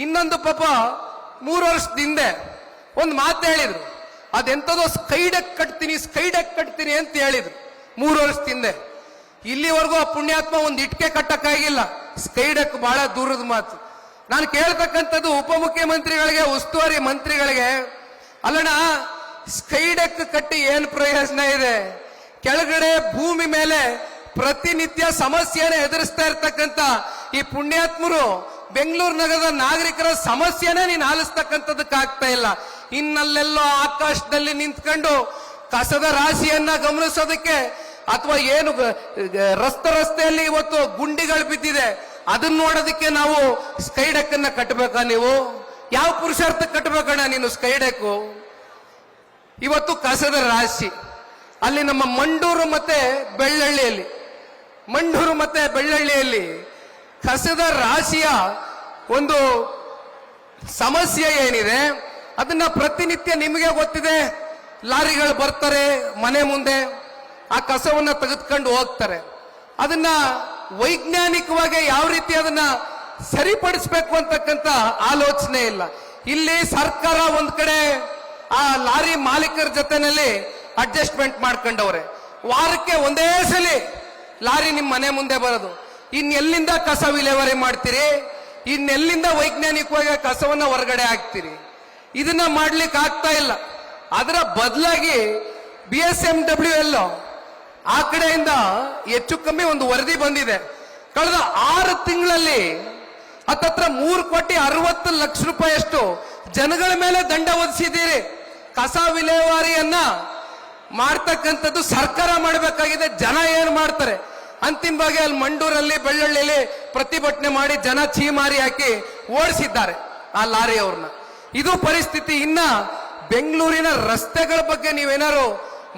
ಇನ್ನೊಂದು ಪಾಪ 3 ವರ್ಷದ ಹಿಂದೆ ಒಂದು ಮಾತು ಹೇಳಿದ್ರು, ಅದೆಂತದೋ ಸ್ಕೈಡೆಕ್ ಕಟ್ತೀನಿ ಅಂತ ಹೇಳಿದ್ರು 3 ವರ್ಷದ ಹಿಂದೆ. ಇಲ್ಲಿವರೆಗೂ ಆ ಪುಣ್ಯಾತ್ಮ ಒಂದು ಇಟ್ಕೆ ಕಟ್ಟಕ್ಕಾಗಿಲ್ಲ. ಸ್ಕೈಡೆಕ್ ಬಹಳ ದೂರದ ಮಾತು. ನಾನು ಕೇಳ್ತಕ್ಕಂಥದ್ದು ಉಪಮುಖ್ಯಮಂತ್ರಿಗಳಿಗೆ, ಉಸ್ತುವಾರಿ ಮಂತ್ರಿಗಳಿಗೆ, ಅಲ್ಲಣ್ಣ ಸ್ಕೈಡೆಕ್ ಕಟ್ಟಿ ಏನ್ ಪ್ರಯೋಜನ ಇದೆ? ಕೆಳಗಡೆ ಭೂಮಿ ಮೇಲೆ ಪ್ರತಿನಿತ್ಯ ಸಮಸ್ಯೆನ ಎದುರಿಸ್ತಾ ಇರ್ತಕ್ಕಂಥ ಈ ಪುಣ್ಯಾತ್ಮರು ಬೆಂಗಳೂರು ನಗರದ ನಾಗರಿಕರ ಸಮಸ್ಯೆನೇ ನೀನು ಆಲಿಸ್ತಕ್ಕಂಥದಕ್ಕಾಗ್ತಾ ಇಲ್ಲ. ಇನ್ನಲ್ಲೆಲ್ಲೋ ಆಕಾಶದಲ್ಲಿ ನಿಂತ್ಕೊಂಡು ಕಸದ ರಾಶಿಯನ್ನ ಗಮನಿಸೋದಕ್ಕೆ, ಅಥವಾ ಏನು ರಸ್ತೆಯಲ್ಲಿ ಇವತ್ತು ಗುಂಡಿಗಳು ಬಿದ್ದಿದೆ ಅದನ್ನ ನೋಡೋದಕ್ಕೆ ನಾವು ಸ್ಕೈಡೆಕ್ ಅನ್ನ ಕಟ್ಟಬೇಕಾ? ನೀವು ಯಾವ ಪುರುಷಾರ್ಥ ಕಟ್ಟಬೇಕಣ್ಣ ನೀನು ಸ್ಕೈಡೆಕ್? ಇವತ್ತು ಕಸದ ರಾಶಿ ಅಲ್ಲಿ ನಮ್ಮ ಮಂಡೂರು ಮತ್ತೆ ಬೆಳ್ಳಳ್ಳಿಯಲ್ಲಿ ಕಸದ ರಾಶಿಯ ಒಂದು ಸಮಸ್ಯೆ ಏನಿದೆ ಅದನ್ನ ಪ್ರತಿನಿತ್ಯ ನಿಮಗೆ ಗೊತ್ತಿದೆ. ಲಾರಿಗಳು ಬರ್ತಾರೆ ಮನೆ ಮುಂದೆ, ಆ ಕಸವನ್ನ ತೆಗೆದುಕೊಂಡು ಹೋಗ್ತಾರೆ. ಅದನ್ನ ವೈಜ್ಞಾನಿಕವಾಗಿ ಯಾವ ರೀತಿ ಅದನ್ನ ಸರಿಪಡಿಸಬೇಕು ಅಂತಕ್ಕಂಥ ಆಲೋಚನೆ ಇಲ್ಲ. ಇಲ್ಲಿ ಸರ್ಕಾರ ಒಂದ್ ಕಡೆ ಆ ಲಾರಿ ಮಾಲೀಕರ ಜೊತೆನಲ್ಲಿ ಅಡ್ಜಸ್ಟ್ಮೆಂಟ್ ಮಾಡ್ಕೊಂಡವ್ರೆ. ವಾರಕ್ಕೆ ಒಂದೇ ಸಲ ಲಾರಿ ನಿಮ್ಮ ಮನೆ ಮುಂದೆ ಬರೋದು. ಇನ್ನೆಲ್ಲಿಂದ ಕಸ ವಿಲೇವಾರಿ ಮಾಡ್ತೀರಿ? ಇನ್ನೆಲ್ಲಿಂದ ವೈಜ್ಞಾನಿಕವಾಗಿ ಕಸವನ್ನ ಹೊರಗಡೆ ಹಾಕ್ತೀರಿ? ಇದನ್ನ ಮಾಡ್ಲಿಕ್ಕೆ ಆಗ್ತಾ ಇಲ್ಲ. ಅದರ ಬದಲಾಗಿ BSMWL ಆ ಕಡೆಯಿಂದ ಹೆಚ್ಚು ಕಮ್ಮಿ ಒಂದು ವರದಿ ಬಂದಿದೆ. ಕಳೆದ 6 ತಿಂಗಳಲ್ಲಿ ಹತ್ತತ್ರ 3,60,00,000 ರೂಪಾಯಿಯಷ್ಟು ಜನಗಳ ಮೇಲೆ ದಂಡ ಒದಿಸಿದ್ದೀರಿ. ಕಸ ವಿಲೇವಾರಿಯನ್ನ ಮಾಡ್ತಕ್ಕಂಥದ್ದು ಸರ್ಕಾರ ಮಾಡಬೇಕಾಗಿದೆ. ಜನ ಏನ್ ಮಾಡ್ತಾರೆ? ಅಂತಿಮವಾಗಿ ಅಲ್ಲಿ ಮಂಡೂರಲ್ಲಿ ಬೆಳ್ಳಳ್ಳಿಯಲ್ಲಿ ಪ್ರತಿಭಟನೆ ಮಾಡಿ ಜನ ಚೀಮಾರಿ ಹಾಕಿ ಓಡಿಸಿದ್ದಾರೆ ಆ ಲಾರಿ ಅವ್ರನ್ನ. ಇದು ಪರಿಸ್ಥಿತಿ. ಇನ್ನ ಬೆಂಗಳೂರಿನ ರಸ್ತೆಗಳ ಬಗ್ಗೆ ನೀವೇನಾರು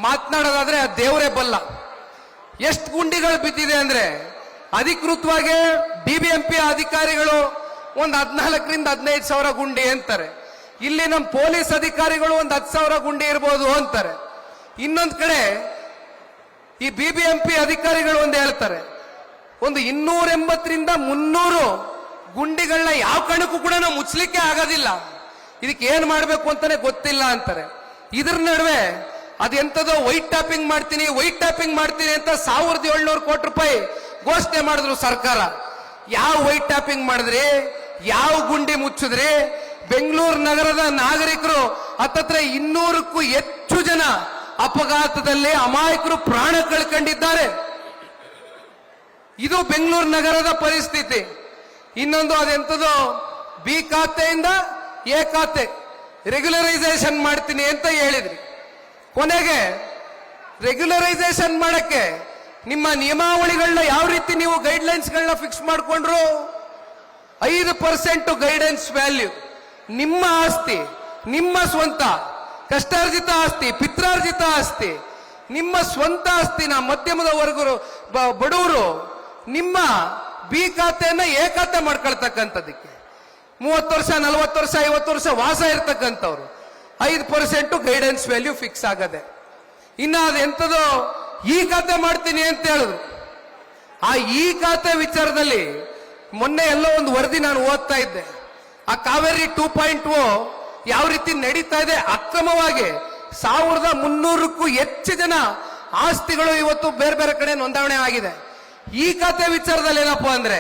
ಮಾತನಾಡೋದಾದ್ರೆ ಆ ದೇವರೇ ಬಲ್ಲ. ಎಷ್ಟು ಗುಂಡಿಗಳು ಬಿದ್ದಿದೆ ಅಂದ್ರೆ, ಅಧಿಕೃತವಾಗಿ BBMP ಅಧಿಕಾರಿಗಳು ಒಂದು 14,000 ರಿಂದ 15,000 ಗುಂಡಿ ಅಂತಾರೆ. ಇಲ್ಲಿ ನಮ್ಮ ಪೊಲೀಸ್ ಅಧಿಕಾರಿಗಳು ಒಂದು 10,000 ಗುಂಡಿ ಇರ್ಬೋದು ಅಂತಾರೆ. ಇನ್ನೊಂದ್ ಕಡೆ ಈ BBMP ಅಧಿಕಾರಿಗಳು ಒಂದು ಹೇಳ್ತಾರೆ, ಒಂದು 280 ರಿಂದ 300 ಗುಂಡಿಗಳನ್ನ ಯಾವ ಕಾರಣಕ್ಕೂ ಕೂಡ ನಾವು ಮುಚ್ಚಲಿಕ್ಕೆ ಆಗೋದಿಲ್ಲ, ಇದಕ್ಕೆ ಏನ್ ಮಾಡ್ಬೇಕು ಅಂತಾನೆ ಗೊತ್ತಿಲ್ಲ ಅಂತಾರೆ. ಇದ್ರ ನಡುವೆ ಅದೆಂತದೋ ವೈಟ್ ಟ್ಯಾಪಿಂಗ್ ಮಾಡ್ತೀನಿ ಅಂತ 1,700 ಕೋಟಿ ರೂಪಾಯಿ ಘೋಷಣೆ ಮಾಡಿದ್ರು ಸರ್ಕಾರ. ಯಾವ ವೈಟ್ ಟ್ಯಾಪಿಂಗ್ ಮಾಡಿದ್ರಿ? ಯಾವ ಗುಂಡಿ ಮುಚ್ಚಿದ್ರಿ? ಬೆಂಗಳೂರು ನಗರದ ನಾಗರಿಕರು ಹತ್ತತ್ರ 200ಕ್ಕೂ ಹೆಚ್ಚು ಜನ ಅಪಘಾತದಲ್ಲಿ ಅಮಾಯಕರು ಪ್ರಾಣ ಕಳ್ಕೊಂಡಿದ್ದಾರೆ. ಇದು ಬೆಂಗಳೂರು ನಗರದ ಪರಿಸ್ಥಿತಿ. ಇನ್ನೊಂದು ಅದೆಂತದೋ B ಖಾತೆಯಿಂದ A ಖಾತೆ ರೆಗ್ಯುಲರೈಸೇಷನ್ ಮಾಡ್ತೀನಿ ಅಂತ ಹೇಳಿದ್ರಿ. ಕೊನೆಗೆ ರೆಗ್ಯುಲರೈಸೇಷನ್ ಮಾಡಕ್ಕೆ ನಿಮ್ಮ ನಿಯಮಾವಳಿಗಳನ್ನ ಯಾವ ರೀತಿ ನೀವು ಗೈಡ್ಲೈನ್ಸ್ಗಳನ್ನ ಫಿಕ್ಸ್ ಮಾಡಿಕೊಂಡ್ರು? 5% ಗೈಡೆನ್ಸ್ ವ್ಯಾಲ್ಯೂ. ನಿಮ್ಮ ಆಸ್ತಿ, ನಿಮ್ಮ ಸ್ವಂತ ಕಷ್ಟಾರ್ಜಿತ ಆಸ್ತಿ, ಪಿತ್ರಾರ್ಜಿತ ಆಸ್ತಿ, ನಿಮ್ಮ ಸ್ವಂತ ಆಸ್ತಿನ ಮಧ್ಯಮದ ವರ್ಗರು ಬಡವರು ನಿಮ್ಮ B ಖಾತೆಯನ್ನ A ಖಾತೆ ಮಾಡ್ಕೊಳ್ತಕ್ಕಂಥದಕ್ಕೆ 30 ವರ್ಷ 40 ವರ್ಷ 50 ವರ್ಷ ವಾಸ ಇರ್ತಕ್ಕಂಥವ್ರು 5% ಗೈಡೆನ್ಸ್ ವ್ಯಾಲ್ಯೂ ಫಿಕ್ಸ್ ಆಗದೆ. ಇನ್ನ ಅದೆಂತದೋ ಈ ಖಾತೆ ಮಾಡ್ತೀನಿ ಅಂತ ಹೇಳಿದ್ರು. ಆ ಈ ಖಾತೆ ವಿಚಾರದಲ್ಲಿ ಮೊನ್ನೆ ಎಲ್ಲೋ ಒಂದು ವರದಿ ನಾನು ಓದ್ತಾ ಇದ್ದೆ. ಆ ಕಾವೇರಿ 2.0 ಯಾವ ರೀತಿ ನಡೀತಾ ಇದೆ ಅಕ್ರಮವಾಗಿ 1,300ಕ್ಕೂ ಹೆಚ್ಚು ಜನ ಆಸ್ತಿಗಳು ಇವತ್ತು ಬೇರೆ ಬೇರೆ ಕಡೆ ನೋಂದಣಿ ಆಗಿದೆ. ಈ ಖಾತೆ ವಿಚಾರದಲ್ಲಿ ಏನಪ್ಪಾ ಅಂದ್ರೆ,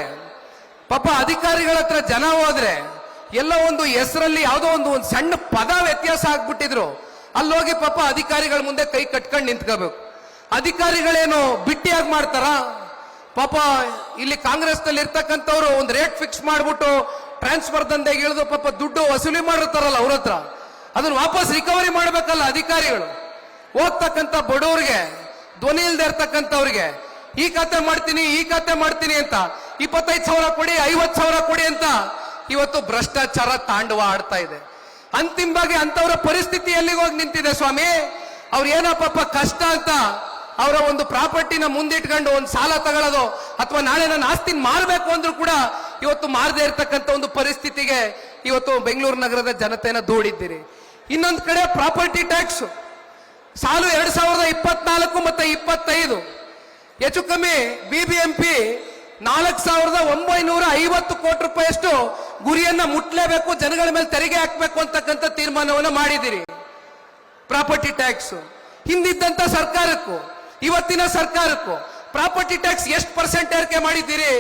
ಪಾಪ ಅಧಿಕಾರಿಗಳ ಹತ್ರ ಜನ ಹೋದ್ರೆ ಎಲ್ಲ ಒಂದು ಹೆಸರಲ್ಲಿ ಯಾವುದೋ ಒಂದು ಸಣ್ಣ ಪದ ವ್ಯತ್ಯಾಸ ಆಗ್ಬಿಟ್ಟಿದ್ರು. ಅಲ್ಲೋಗಿ ಪಾಪ ಅಧಿಕಾರಿಗಳ ಮುಂದೆ ಕೈ ಕಟ್ಕೊಂಡು ನಿಂತ್ಕೋಬೇಕು. ಅಧಿಕಾರಿಗಳೇನು ಬಿಟ್ಟಿಯಾಗಿ ಮಾಡ್ತಾರ? ಪಾಪ ಇಲ್ಲಿ ಕಾಂಗ್ರೆಸ್ ನಲ್ಲಿ ಇರ್ತಕ್ಕಂಥವ್ರು ಒಂದು ರೇಟ್ ಫಿಕ್ಸ್ ಮಾಡ್ಬಿಟ್ಟು ಟ್ರಾನ್ಸ್ಫರ್ ದಂಧೆಗೆ ಇಳಿದು ಪಾಪ ದುಡ್ಡು ವಸೂಲಿ ಮಾಡಿರ್ತಾರಲ್ಲ ಅವ್ರ ಹತ್ರ, ಅದನ್ನ ವಾಪಸ್ ರಿಕವರಿ ಮಾಡ್ಬೇಕಲ್ಲ ಅಧಿಕಾರಿಗಳು. ಹೋಗ್ತಕ್ಕಂಥ ಬಡವರಿಗೆ, ಧ್ವನಿ ಇಲ್ದೇ ಇರ್ತಕ್ಕಂಥವ್ರಿಗೆ ಈ ಖಾತೆ ಮಾಡ್ತೀನಿ ಅಂತ 25,000 ಕೊಡಿ 50,000 ಕೊಡಿ ಅಂತ ಇವತ್ತು ಭ್ರಷ್ಟಾಚಾರ ತಾಂಡವ ಆಡ್ತಾ ಇದೆ. ಅಂತಿಮವಾಗಿ ಅಂತವರ ಪರಿಸ್ಥಿತಿ ಎಲ್ಲಿಗೆ ಹೋಗಿ ನಿಂತಿದೆ ಸ್ವಾಮಿ? ಅವ್ರು ಏನೋ ಪಾಪ ಕಷ್ಟ ಅಂತ ಅವರ ಒಂದು ಪ್ರಾಪರ್ಟಿನ ಮುಂದಿಟ್ಕೊಂಡು ಒಂದು ಸಾಲ ತಗೊಳ್ಳೋದು, ಅಥವಾ ನಾಳೆ ನನ್ನ ಆಸ್ತಿನ ಮಾರಬೇಕು ಅಂದ್ರೂ ಕೂಡ ಇವತ್ತು ಮಾರದೇ ಇರ್ತಕ್ಕಂಥ ಒಂದು ಪರಿಸ್ಥಿತಿಗೆ ಇವತ್ತು ಬೆಂಗಳೂರು ನಗರದ ಜನತೆಯನ್ನ ದೂಡಿದ್ದೀರಿ. ಇನ್ನೊಂದು ಕಡೆ ಪ್ರಾಪರ್ಟಿ ಟ್ಯಾಕ್ಸ್ ಸಾಲು 2024 ಮತ್ತೆ 25 ಹೆಚ್ಚು ಕಮ್ಮಿ BBMP 4,950 ಕೋಟಿ ರೂಪಾಯಿಯಷ್ಟು ಗುರಿಯನ್ನ ಮುಟ್ಲೇಬೇಕು, ಜನಗಳ ಮೇಲೆ ತೆರಿಗೆ ಹಾಕಬೇಕು ಅಂತಕ್ಕಂಥ ತೀರ್ಮಾನವನ್ನು ಮಾಡಿದಿರಿ. ಪ್ರಾಪರ್ಟಿ ಟ್ಯಾಕ್ಸ್ ಹಿಂದಿದ್ದಂತ ಸರ್ಕಾರಕ್ಕೂ ಇವತ್ತಿನ ಸರ್ಕಾರಕ್ಕೂ ಪ್ರಾಪರ್ಟಿ ಟ್ಯಾಕ್ಸ್ ಎಷ್ಟು ಪರ್ಸೆಂಟ್ ಏರಿಕೆ ಮಾಡಿದ್ದೀರಿ?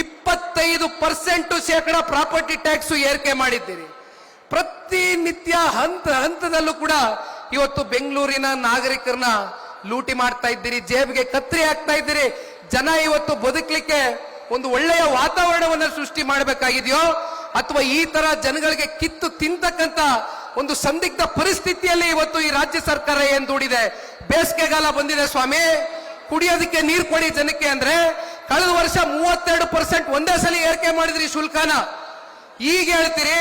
25% ಪ್ರಾಪರ್ಟಿ ಟ್ಯಾಕ್ಸ್ ಏರಿಕೆ ಮಾಡಿದ್ದೀರಿ. ಪ್ರತಿನಿತ್ಯ ಹಂತದಲ್ಲೂ ಕೂಡ ಇವತ್ತು ಬೆಂಗಳೂರಿನ ನಾಗರಿಕರನ್ನ ಲೂಟಿ ಮಾಡ್ತಾ ಇದ್ದೀರಿ, ಜೇಬಿಗೆ ಕತ್ರಿ ಹಾಕ್ತಾ ಇದ್ದೀರಿ. ಜನ ಇವತ್ತು ಬದುಕಲಿಕ್ಕೆ ಒಂದು ಒಳ್ಳೆಯ ವಾತಾವರಣವನ್ನು ಸೃಷ್ಟಿ ಮಾಡಬೇಕಾಗಿದೆಯೋ ಅಥವಾ ಈ ತರ ಜನಗಳಿಗೆ ಕಿತ್ತು ತಿಂತಕ್ಕಂತ ಒಂದು ಸಂದಿಗ್ಧ ಪರಿಸ್ಥಿತಿಯಲ್ಲಿ ಇವತ್ತು ಈ ರಾಜ್ಯ ಸರ್ಕಾರ ಏನ್ ದುಡಿದೆ? ಬೇಸಿಗೆಗಾಲ ಬಂದಿದೆ ಸ್ವಾಮಿ, ಕುಡಿಯೋದಕ್ಕೆ ನೀರು ಕೊಡಿ ಜನಕ್ಕೆ ಅಂದ್ರೆ ಕಳೆದ ವರ್ಷ 32% ಒಂದೇ ಸಲ ಏರಿಕೆ ಮಾಡಿದ್ರಿ ಶುಲ್ಕನ. ಈಗ ಹೇಳ್ತೀರಿ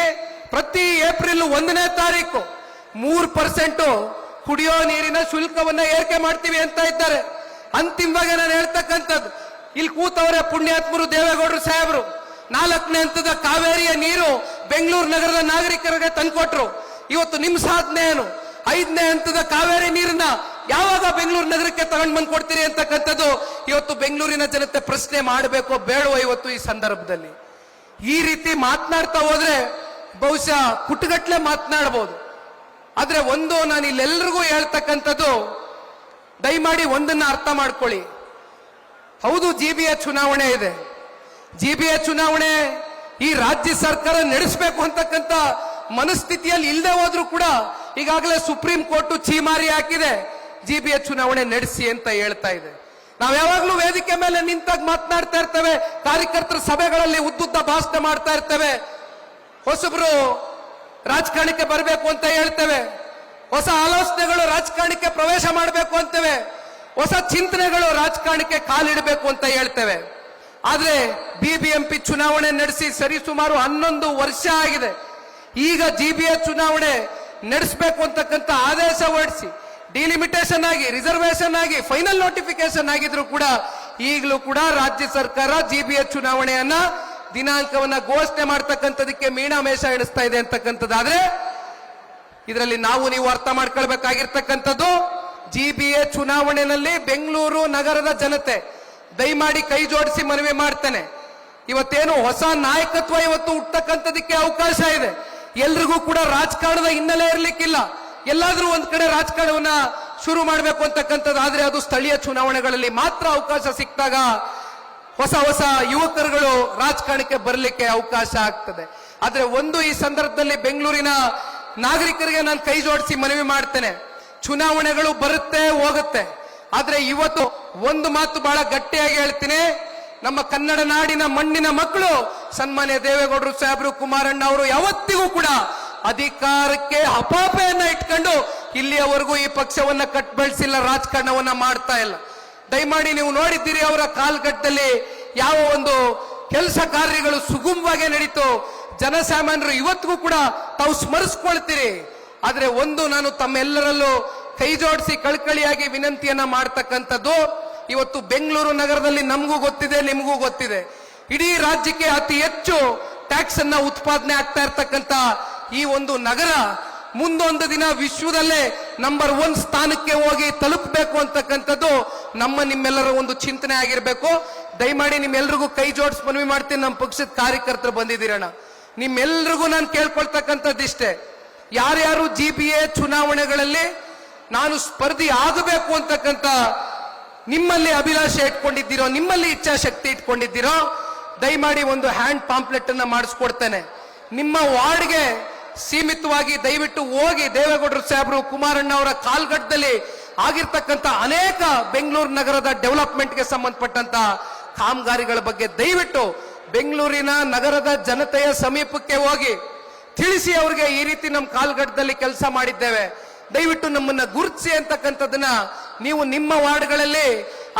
ಪ್ರತಿ ಏಪ್ರಿಲ್ 1ನೇ ತಾರೀಕು 3% ಕುಡಿಯೋ ನೀರಿನ ಶುಲ್ಕವನ್ನ ಏರಿಕೆ ಮಾಡ್ತೀವಿ ಅಂತ ಇದ್ದಾರೆ. ಅಂತಿಮವಾಗಿ ನಾನು ಹೇಳ್ತಕ್ಕಂಥದ್ದು, ಇಲ್ಲಿ ಕೂತವರೇ ಪುಣ್ಯಾತ್ಮರು ದೇವೇಗೌಡರು ಸಾಹೇಬರು 4ನೇ ಹಂತದ ಕಾವೇರಿಯ ನೀರು ಬೆಂಗಳೂರು ನಗರದ ನಾಗರಿಕರಿಗೆ ತಂದ್ಕೊಟ್ರು. ಇವತ್ತು ನಿಮ್ ಸಾಧನೆ ಏನು? 5ನೇ ಹಂತದ ಕಾವೇರಿ ನೀರನ್ನ ಯಾವಾಗ ಬೆಂಗಳೂರು ನಗರಕ್ಕೆ ತಗೊಂಡ್ ಬಂದ್ ಕೊಡ್ತೀರಿ ಅಂತಕ್ಕಂಥದ್ದು ಇವತ್ತು ಬೆಂಗಳೂರಿನ ಜನತೆ ಪ್ರಶ್ನೆ ಮಾಡಬೇಕೋ ಬೇಡವೋ ಇವತ್ತು ಈ ಸಂದರ್ಭದಲ್ಲಿ. ಈ ರೀತಿ ಮಾತನಾಡ್ತಾ ಹೋದ್ರೆ ಬಹುಶಃ ಪುಟ್ಟಗಟ್ಲೆ ಮಾತನಾಡಬಹುದು. ಆದ್ರೆ ಒಂದು ನಾನು ಇಲ್ಲೆಲ್ಲರಿಗೂ ಹೇಳ್ತಕ್ಕಂಥದ್ದು, ದಯಮಾಡಿ ಒಂದನ್ನ ಅರ್ಥ ಮಾಡ್ಕೊಳ್ಳಿ. ಹೌದು, ಜಿಬಿಎ ಚುನಾವಣೆ ಇದೆ. ಜಿಬಿಎ ಚುನಾವಣೆ ಈ ರಾಜ್ಯ ಸರ್ಕಾರ ನಡೆಸಬೇಕು ಅಂತಕ್ಕಂಥ ಮನಸ್ಥಿತಿಯಲ್ಲಿ ಇಲ್ಲದೆ ಹೋದ್ರೂ ಕೂಡ ಈಗಾಗಲೇ ಸುಪ್ರೀಂ ಕೋರ್ಟ್ ಚೀಮಾರಿ ಹಾಕಿದೆ, ಜಿಬಿಎ ಚುನಾವಣೆ ನಡೆಸಿ ಅಂತ ಹೇಳ್ತಾ ಇದೆ. ನಾವು ಯಾವಾಗ್ಲೂ ವೇದಿಕೆ ಮೇಲೆ ನಿಂತಾಗ ಮಾತನಾಡ್ತಾ ಇರ್ತೇವೆ, ಕಾರ್ಯಕರ್ತರ ಸಭೆಗಳಲ್ಲಿ ಉದ್ದುದ್ದ ಭಾಷಣ ಮಾಡ್ತಾ ಇರ್ತೇವೆ, ಹೊಸಬ್ರು ರಾಜಕಾರಣಕ್ಕೆ ಬರಬೇಕು ಅಂತ ಹೇಳ್ತೇವೆ, ಹೊಸ ಆಲೋಚನೆಗಳು ರಾಜಕಾರಣಕ್ಕೆ ಪ್ರವೇಶ ಮಾಡಬೇಕು ಅಂತೇವೆ, ಹೊಸ ಚಿಂತನೆಗಳು ರಾಜಕಾರಣಕ್ಕೆ ಕಾಲಿಡಬೇಕು ಅಂತ ಹೇಳ್ತೇವೆ. ಆದ್ರೆ ಬಿಬಿಎಂಪಿ ಚುನಾವಣೆ ನಡೆಸಿ ಸರಿಸುಮಾರು 11 ವರ್ಷ ಆಗಿದೆ. ಈಗ ಜಿಬಿಎ ಚುನಾವಣೆ ನಡೆಸಬೇಕು ಅಂತಕ್ಕಂಥ ಆದೇಶ ಹೊರಡಿಸಿ ಡಿಲಿಮಿಟೇಷನ್ ಆಗಿ, ರಿಸರ್ವೇಶನ್ ಆಗಿ, ಫೈನಲ್ ನೋಟಿಫಿಕೇಶನ್ ಆಗಿದ್ರು ಕೂಡ ಈಗಲೂ ಕೂಡ ರಾಜ್ಯ ಸರ್ಕಾರ ಜಿಬಿಎ ಚುನಾವಣೆಯನ್ನ ದಿನಾಂಕವನ್ನ ಘೋಷಣೆ ಮಾಡ್ತಕ್ಕಂಥದಕ್ಕೆ ಮೀನಾಮೇಷ ಎಣಿಸ್ತಾ ಇದೆ ಅಂತಕ್ಕಂಥದ್ದಾದ್ರೆ ಇದರಲ್ಲಿ ನಾವು ನೀವು ಅರ್ಥ ಮಾಡ್ಕೊಳ್ಬೇಕಾಗಿರ್ತಕ್ಕಂಥದ್ದು, ಜಿಬಿಎ ಚುನಾವಣೆಯಲ್ಲಿ ಬೆಂಗಳೂರು ನಗರದ ಜನತೆ ದಯಮಾಡಿ ಕೈ ಜೋಡಿಸಿ ಮನವಿ ಮಾಡ್ತೇನೆ. ಇವತ್ತೇನು ಹೊಸ ನಾಯಕತ್ವ ಇವತ್ತು ಹುಟ್ಟತಕ್ಕಂಥದಕ್ಕೆ ಅವಕಾಶ ಇದೆ. ಎಲ್ರಿಗೂ ಕೂಡ ರಾಜಕಾರಣದ ಹಿನ್ನೆಲೆ ಇರ್ಲಿಕ್ಕಿಲ್ಲ. ಎಲ್ಲಾದ್ರೂ ಒಂದ್ ಕಡೆ ರಾಜಕಾರಣವನ್ನ ಶುರು ಮಾಡಬೇಕು ಅಂತಕ್ಕಂಥದ್ದು ಆದ್ರೆ ಅದು ಸ್ಥಳೀಯ ಚುನಾವಣೆಗಳಲ್ಲಿ ಮಾತ್ರ ಅವಕಾಶ ಸಿಕ್ಕಾಗ ಹೊಸ ಹೊಸ ಯುವಕರುಗಳು ರಾಜಕಾರಣಕ್ಕೆ ಬರಲಿಕ್ಕೆ ಅವಕಾಶ ಆಗ್ತದೆ. ಆದ್ರೆ ಒಂದು ಈ ಸಂದರ್ಭದಲ್ಲಿ ಬೆಂಗಳೂರಿನ ನಾಗರಿಕರಿಗೆ ನಾನು ಕೈ ಜೋಡಿಸಿ ಮನವಿ ಮಾಡ್ತೇನೆ, ಚುನಾವಣೆಗಳು ಬರುತ್ತೆ ಹೋಗುತ್ತೆ, ಆದ್ರೆ ಇವತ್ತು ಒಂದು ಮಾತು ಬಹಳ ಗಟ್ಟಿಯಾಗಿ ಹೇಳ್ತೀನಿ, ನಮ್ಮ ಕನ್ನಡ ನಾಡಿನ ಮಣ್ಣಿನ ಮಕ್ಕಳು ಸನ್ಮಾನ್ಯ ದೇವೇಗೌಡರು ಸಾಹೇಬರು, ಕುಮಾರಣ್ಣ ಅವರು ಯಾವತ್ತಿಗೂ ಕೂಡ ಅಧಿಕಾರಕ್ಕೆ ಹಪಾಪೆಯನ್ನ ಇಟ್ಕೊಂಡು ಇಲ್ಲಿಯವರೆಗೂ ಈ ಪಕ್ಷವನ್ನ ಕಟ್ ಬೆಳೆಸಿಲ್ಲ, ರಾಜಕಾರಣವನ್ನ ಮಾಡ್ತಾ ಇಲ್ಲ. ದಯಮಾಡಿ ನೀವು ನೋಡಿದ್ದೀರಿ ಅವರ ಕಾಲ್ಗಟ್ಟದಲ್ಲಿ ಯಾವ ಒಂದು ಕೆಲಸ ಕಾರ್ಯಗಳು ಸುಗಮವಾಗಿ ನಡೀತು, ಜನಸಾಮಾನ್ಯರು ಇವತ್ತಿಗೂ ಕೂಡ ತಾವು ಸ್ಮರಿಸ್ಕೊಳ್ತೀರಿ. ಆದ್ರೆ ಒಂದು ನಾನು ತಮ್ಮೆಲ್ಲರಲ್ಲೂ ಕೈ ಜೋಡಿಸಿ ಕಳ್ಕಳಿಯಾಗಿ ವಿನಂತಿಯನ್ನ ಮಾಡ್ತಕ್ಕಂಥದ್ದು, ಇವತ್ತು ಬೆಂಗಳೂರು ನಗರದಲ್ಲಿ ನಮಗೂ ಗೊತ್ತಿದೆ, ನಿಮಗೂ ಗೊತ್ತಿದೆ, ಇಡೀ ರಾಜ್ಯಕ್ಕೆ ಅತಿ ಹೆಚ್ಚು ಟ್ಯಾಕ್ಸ್ ಅನ್ನ ಉತ್ಪಾದನೆ ಆಗ್ತಾ ಇರ್ತಕ್ಕಂಥ ಈ ಒಂದು ನಗರ ಮುಂದೊಂದು ದಿನ ವಿಶ್ವದಲ್ಲೇ ನಂಬರ್ 1 ಸ್ಥಾನಕ್ಕೆ ಹೋಗಿ ತಲುಪಬೇಕು ಅಂತಕ್ಕಂಥದ್ದು ನಿಮ್ಮೆಲ್ಲರ ಒಂದು ಚಿಂತನೆ ಆಗಿರ್ಬೇಕು. ದಯಮಾಡಿ ನಿಮ್ಮೆಲ್ರಿಗೂ ಕೈ ಜೋಡಿಸಿ ಮನವಿ ಮಾಡ್ತೀನಿ, ನಮ್ಮ ಪಕ್ಷದ ಕಾರ್ಯಕರ್ತರು ಬಂದಿದ್ದೀರಣ್ಣ, ನಿಮ್ಮೆಲ್ರಿಗೂ ನಾನು ಕೇಳ್ಕೊಳ್ತಕ್ಕಂಥದ್ದಿಷ್ಟೇ, ಯಾರ್ಯಾರು ಜಿಬಿಎ ಚುನಾವಣೆಗಳಲ್ಲಿ ನಾನು ಸ್ಪರ್ಧಿ ಆಗಬೇಕು ಅಂತಕ್ಕಂಥ ನಿಮ್ಮಲ್ಲಿ ಅಭಿಲಾಷೆ ಇಟ್ಕೊಂಡಿದ್ದೀರೋ, ನಿಮ್ಮಲ್ಲಿ ಇಚ್ಛಾಶಕ್ತಿ ಇಟ್ಕೊಂಡಿದ್ದೀರೋ, ದಯಮಾಡಿ ಒಂದು ಹ್ಯಾಂಡ್ ಪಾಂಪ್ಲೆಟ್ ಅನ್ನ ಮಾಡಿಸ್ಕೊಡ್ತೇನೆ. ನಿಮ್ಮ ವಾರ್ಡ್ಗೆ ಸೀಮಿತವಾಗಿ ದಯವಿಟ್ಟು ಹೋಗಿ ದೇವೇಗೌಡರು ಸಾಹೇಬರು, ಕುಮಾರಣ್ಣ ಅವರ ಕಾಲ್ಗಟ್ಟದಲ್ಲಿ ಆಗಿರ್ತಕ್ಕಂಥ ಅನೇಕ ಬೆಂಗಳೂರು ನಗರದ ಡೆವಲಪ್ಮೆಂಟ್ಗೆ ಸಂಬಂಧಪಟ್ಟಂತ ಕಾಮಗಾರಿಗಳ ಬಗ್ಗೆ ದಯವಿಟ್ಟು ಬೆಂಗಳೂರಿನ ನಗರದ ಜನತೆಯ ಸಮೀಪಕ್ಕೆ ಹೋಗಿ ತಿಳಿಸಿ ಅವರಿಗೆ ಈ ರೀತಿ ನಮ್ಮ ಕಾಲ್ಗಟ್ಟದಲ್ಲಿ ಕೆಲಸ ಮಾಡಿದ್ದೇವೆ, ದಯವಿಟ್ಟು ನಮ್ಮನ್ನ ಗುರುತಿಸಿ ಅಂತಕ್ಕಂಥದ್ದನ್ನ ನೀವು ನಿಮ್ಮ ವಾರ್ಡ್ಗಳಲ್ಲಿ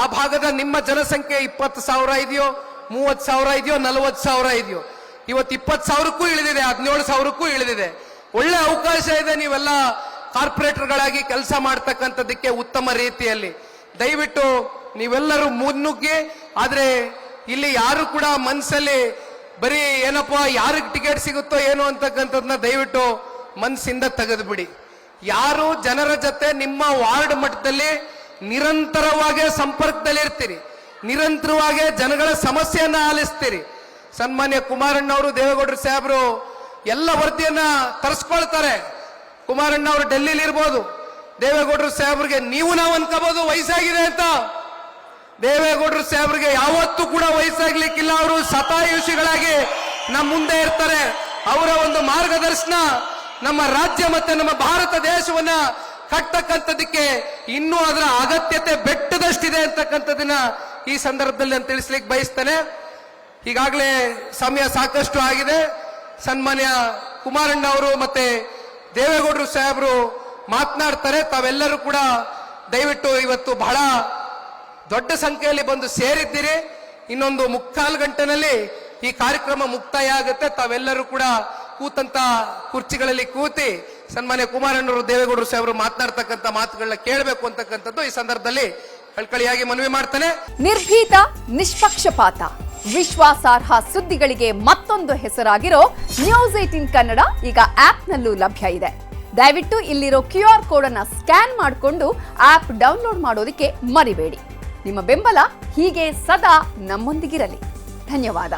ಆ ಭಾಗದ ನಿಮ್ಮ ಜನಸಂಖ್ಯೆ 20,000 ಇದೆಯೋ, 30,000 ಇದೆಯೋ, 40,000 ಇದೆಯೋ, ಇವತ್ತು 20,000ಕ್ಕೂ ಇಳಿದಿದೆ, 17,000ಕ್ಕೂ ಇಳಿದಿದೆ. ಒಳ್ಳೆ ಅವಕಾಶ ಇದೆ, ನೀವೆಲ್ಲ ಕಾರ್ಪೊರೇಟರ್ಗಳಾಗಿ ಕೆಲಸ ಮಾಡ್ತಕ್ಕಂಥದ್ದಕ್ಕೆ ಉತ್ತಮ ರೀತಿಯಲ್ಲಿ ದಯವಿಟ್ಟು ನೀವೆಲ್ಲರೂ ಮುನ್ನುಗ್ಗಿ. ಆದ್ರೆ ಇಲ್ಲಿ ಯಾರು ಕೂಡ ಮನಸ್ಸಲ್ಲಿ ಬರೀ ಏನಪ್ಪಾ ಯಾರಿಗೆ ಟಿಕೆಟ್ ಸಿಗುತ್ತೋ ಏನೋ ಅಂತಕ್ಕಂಥದ್ದನ್ನ ದಯವಿಟ್ಟು ಮನಸ್ಸಿಂದ ತೆಗೆದು ಬಿಡಿ. ಯಾರು ಜನರ ಜೊತೆ ನಿಮ್ಮ ವಾರ್ಡ್ ಮಟ್ಟದಲ್ಲಿ ನಿರಂತರವಾಗಿ ಸಂಪರ್ಕದಲ್ಲಿ ಇರ್ತೀರಿ, ನಿರಂತರವಾಗಿ ಜನಗಳ ಸಮಸ್ಯೆಯನ್ನ ಆಲಿಸ್ತೀರಿ. ಸನ್ಮಾನ್ಯ ಕುಮಾರಣ್ಣವರು, ದೇವೇಗೌಡರು ಸಾಹೇಬರು ಎಲ್ಲ ವರದಿಯನ್ನ ತರಿಸ್ಕೊಳ್ತಾರೆ. ಕುಮಾರಣ್ಣವರು ಡೆಲ್ಲಿಲಿ ಇರ್ಬೋದು, ದೇವೇಗೌಡರು ಸಾಹೇಬ್ರಿಗೆ ನೀವು ನಾವು ಅನ್ಕೋಬಹುದು ವಯಸ್ಸಾಗಿದೆ ಅಂತ. ದೇವೇಗೌಡರು ಸಾಹೇಬ್ರಿಗೆ ಯಾವತ್ತೂ ಕೂಡ ವಯಸ್ಸಾಗ್ಲಿಕ್ಕಿಲ್ಲ. ಅವರು ಶತಾಯುಷಿಗಳಾಗಿ ನಮ್ಮ ಮುಂದೆ ಇರ್ತಾರೆ. ಅವರ ಒಂದು ಮಾರ್ಗದರ್ಶನ ನಮ್ಮ ರಾಜ್ಯ ಮತ್ತೆ ನಮ್ಮ ಭಾರತ ದೇಶವನ್ನ ಕಟ್ಟತಕ್ಕಂಥದಕ್ಕೆ ಇನ್ನೂ ಅದರ ಅಗತ್ಯತೆ ಬೆಟ್ಟದಷ್ಟಿದೆ ಅಂತಕ್ಕಂಥದನ್ನ ಈ ಸಂದರ್ಭದಲ್ಲಿ ನಾನು ತಿಳಿಸ್ಲಿಕ್ಕೆ ಬಯಸ್ತೇನೆ. ಈಗಾಗಲೇ ಸಮಯ ಸಾಕಷ್ಟು ಆಗಿದೆ. ಸನ್ಮಾನ್ಯ ಕುಮಾರಣ್ಣ ಅವರು ಮತ್ತೆ ದೇವೇಗೌಡರು ಸಾಹೇಬರು ಮಾತನಾಡ್ತಾರೆ. ತಾವೆಲ್ಲರೂ ಕೂಡ ದಯವಿಟ್ಟು ಇವತ್ತು ಬಹಳ ದೊಡ್ಡ ಸಂಖ್ಯೆಯಲ್ಲಿ ಬಂದು ಸೇರಿದ್ದೀರಿ. ಇನ್ನೊಂದು 3/4 ಗಂಟೆನಲ್ಲಿ ಈ ಕಾರ್ಯಕ್ರಮ ಮುಕ್ತಾಯ ಆಗುತ್ತೆ. ತಾವೆಲ್ಲರೂ ಕೂಡ ಕೂತಂತ ಕುರ್ಚಿಗಳಲ್ಲಿ ಕೂತಿ ಸನ್ಮಾನ್ಯ ಕುಮಾರಣ್ಣವರು, ದೇವೇಗೌಡರು ಸಾಹೇಬರು ಮಾತನಾಡ್ತಕ್ಕಂಥ ಮಾತುಗಳನ್ನ ಕೇಳಬೇಕು ಅಂತಕ್ಕಂಥದ್ದು ಈ ಸಂದರ್ಭದಲ್ಲಿ ಕಳ್ಕಳಿಯಾಗಿ ಮನವಿ ಮಾಡ್ತಾನೆ. ನಿರ್ಭೀತ, ನಿಷ್ಪಕ್ಷಪಾತ, ವಿಶ್ವಾಸಾರ್ಹ ಸುದ್ದಿಗಳಿಗೆ ಮತ್ತೊಂದು ಹೆಸರಾಗಿರೋ ನ್ಯೂಸ್ 18 ಕನ್ನಡ ಈಗ ಆಪ್ನಲ್ಲೂ ಲಭ್ಯ ಇದೆ. ದಯವಿಟ್ಟು ಇಲ್ಲಿರೋ QR ಕೋಡ್ ಅನ್ನ ಸ್ಕ್ಯಾನ್ ಮಾಡಿಕೊಂಡು ಆಪ್ ಡೌನ್ಲೋಡ್ ಮಾಡೋದಕ್ಕೆ ಮರಿಬೇಡಿ. ನಿಮ್ಮ ಬೆಂಬಲ ಹೀಗೆ ಸದಾ ನಮ್ಮೊಂದಿಗಿರಲಿ. ಧನ್ಯವಾದ.